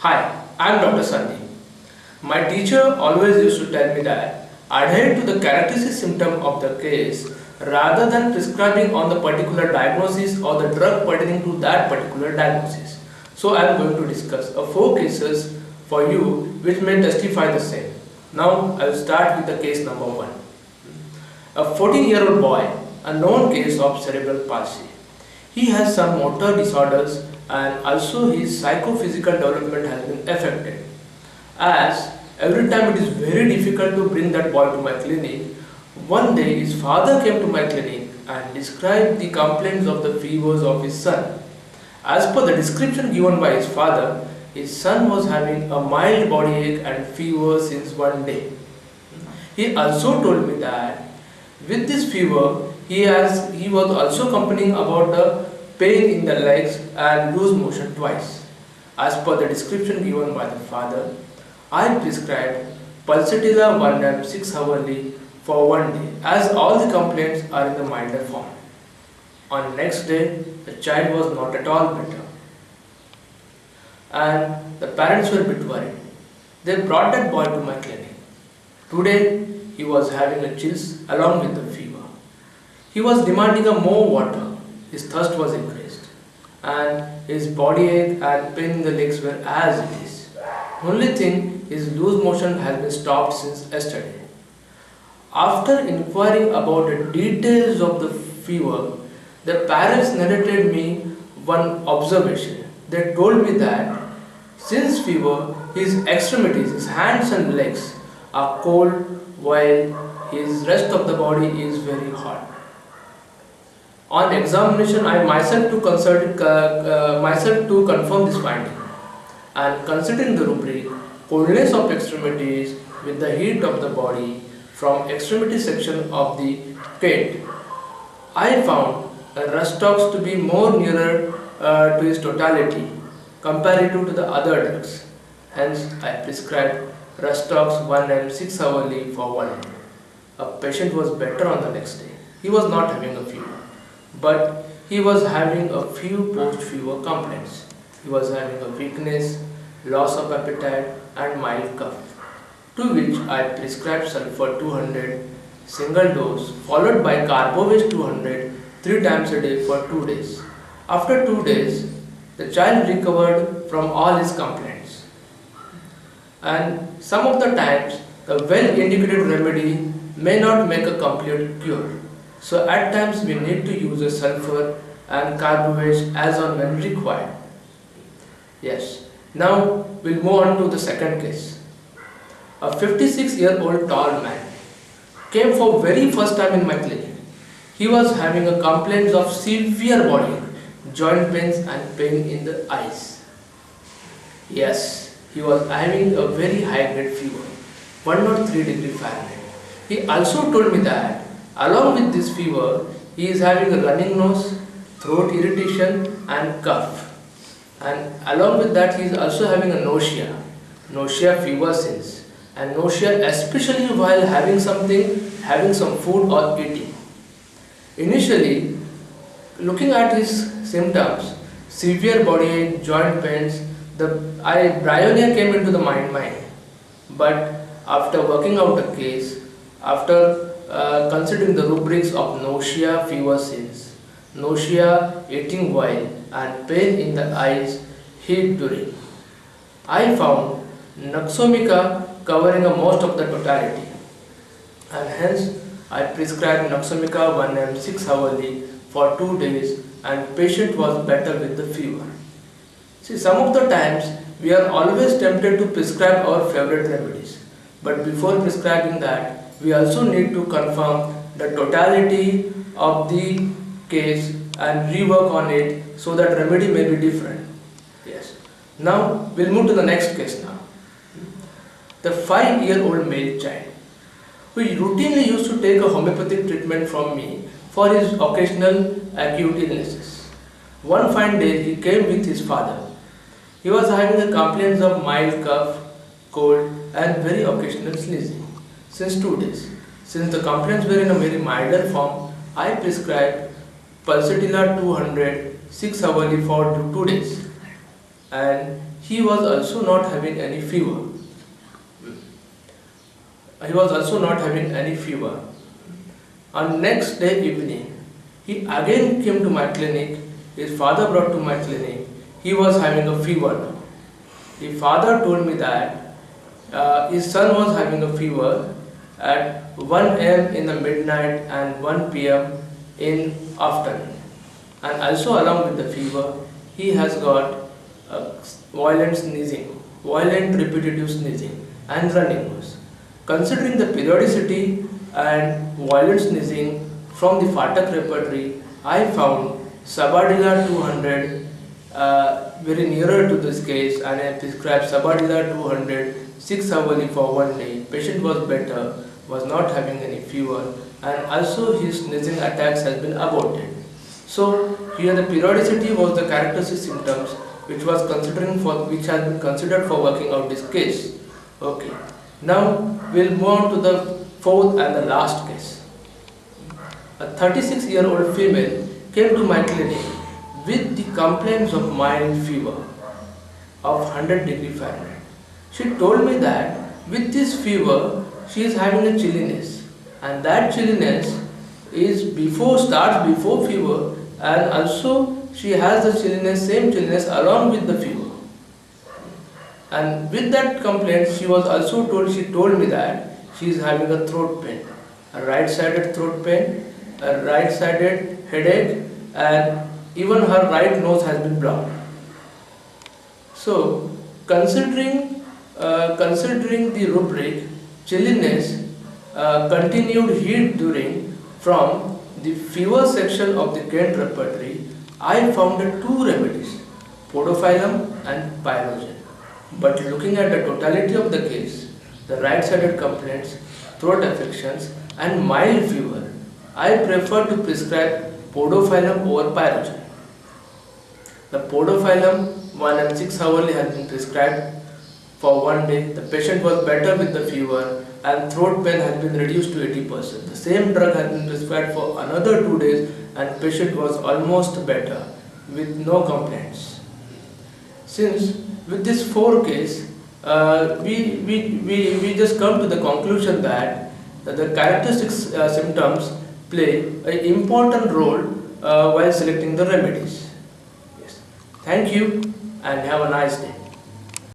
Hi, I am Dr. Sandeep. My teacher always used to tell me that adhere to the characteristic symptom of the case rather than prescribing on the particular diagnosis or the drug pertaining to that particular diagnosis. So I am going to discuss four cases for you which may testify the same. Now I will start with the case number 1. A 14-year-old boy, a known case of cerebral palsy. He has some motor disorders and also his psychophysical development has been affected. As every time it is very difficult to bring that boy to my clinic, one day his father came to my clinic and described the complaints of the fevers of his son. As per the description given by his father, his son was having a mild body ache and fever since one day. He also told me that with this fever, he was also complaining about the pain in the legs and loose motion twice. As per the description given by the father, I prescribed Pulsatilla 1 6 hourly for one day as all the complaints are in the milder form. On next day, the child was not at all better and the parents were a bit worried. They brought that boy to my clinic. Today, he was having a chills along with the fever. He was demanding a more water. His thirst was increased and his body ache and pain in the legs were as it is. Only thing, his loose motion has been stopped since yesterday. After inquiring about the details of the fever, the parents narrated me one observation. They told me that since fever, his extremities, his hands and legs are cold while his rest of the body is very hot. On examination, I myself to confirm this finding, and considering the rubric coldness of extremities with the heat of the body from extremity section of the pet, I found Rustox to be more nearer to its totality comparative to the other drugs. Hence, I prescribed Rustox 1 6 hourly for one day. A patient was better on the next day. He was not having a fever, but he was having a few post-fever complaints. He was having a weakness, loss of appetite and mild cough, to which I prescribed sulfur 200 single dose followed by Carbovest 200 3 times a day for 2 days. After 2 days, the child recovered from all his complaints. And some of the times, the well-indicated remedy may not make a complete cure. So at times we need to use a sulfur and Carbovest as on when required. Yes. Now we'll move on to the second case. A 56-year-old tall man came for very first time in my clinic. He was having a complaints of severe body ache, joint pains and pain in the eyes. Yes, he was having a very high grade fever, 103 degree Fahrenheit. He also told me that along with this fever, he is having a running nose, throat irritation and cough. And along with that, he is also having a nausea fever since, and nausea especially while having some food or eating. Initially, looking at his symptoms, severe body ache, joint pains, the bryonia came into the mind. But after working out the case, after considering the rubrics of nausea, fever since, nausea, eating while, and pain in the eyes, heat during, I found Naxomica covering most of the totality, and hence I prescribed Naxomica 1 6 hourly for 2 days, and patient was better with the fever. See, some of the times we are always tempted to prescribe our favorite remedies, but before prescribing that, we also need to confirm the totality of the case and rework on it so that remedy may be different. Yes. Now we'll move to the next case now. The 5-year-old male child who routinely used to take a homeopathic treatment from me for his occasional acute illnesses. One fine day he came with his father. He was having a complaints of mild cough, cold and very occasional sneezing since 2 days. Since the complaints were in a very milder form, I prescribed Pulsatilla 200 6 hourly for 2 days. and he was also not having any fever. He was also not having any fever. On next day evening, he again came to my clinic. His father brought to my clinic. He was having a fever now. The father told me that his son was having a fever at 1 a.m. in the midnight and 1 p.m. in afternoon. And also along with the fever, he has got violent sneezing, violent repetitive sneezing and running nose. Considering the periodicity and violent sneezing from the Phatak repertory, I found Sabadilla 200 very nearer to this case, and I prescribed Sabadilla 200 6 hourly for 1 day. Patient was better, was not having any fever, and also his sneezing attacks has been aborted. So here the periodicity was the characteristic symptoms which has been considered for working out this case. Okay. Now we'll move on to the fourth and the last case. A 36-year-old female came to my clinic with the complaints of mild fever of 100 degree Fahrenheit. She told me that with this fever she is having a chilliness, and that chilliness starts before fever, and also she has the chilliness, same chilliness along with the fever. And with that complaint, she told me that she is having a throat pain, a right-sided throat pain, a right-sided headache, and even her right nose has been blocked. So, considering the rubric, chilliness, continued heat during from the fever section of the Kent repertory, I found two remedies, podophyllum and pyrogen. But looking at the totality of the case, the right-sided complaints, throat affections and mild fever, I prefer to prescribe podophyllum over pyrogen. The podophyllum 1 and 6 hourly has been prescribed for 1 day. The patient was better with the fever and throat pain has been reduced to 80%. The same drug has been prescribed for another 2 days and patient was almost better with no complaints. Since with this 4 case, we just come to the conclusion that the characteristic symptoms play an important role while selecting the remedies. Yes. Thank you and have a nice day.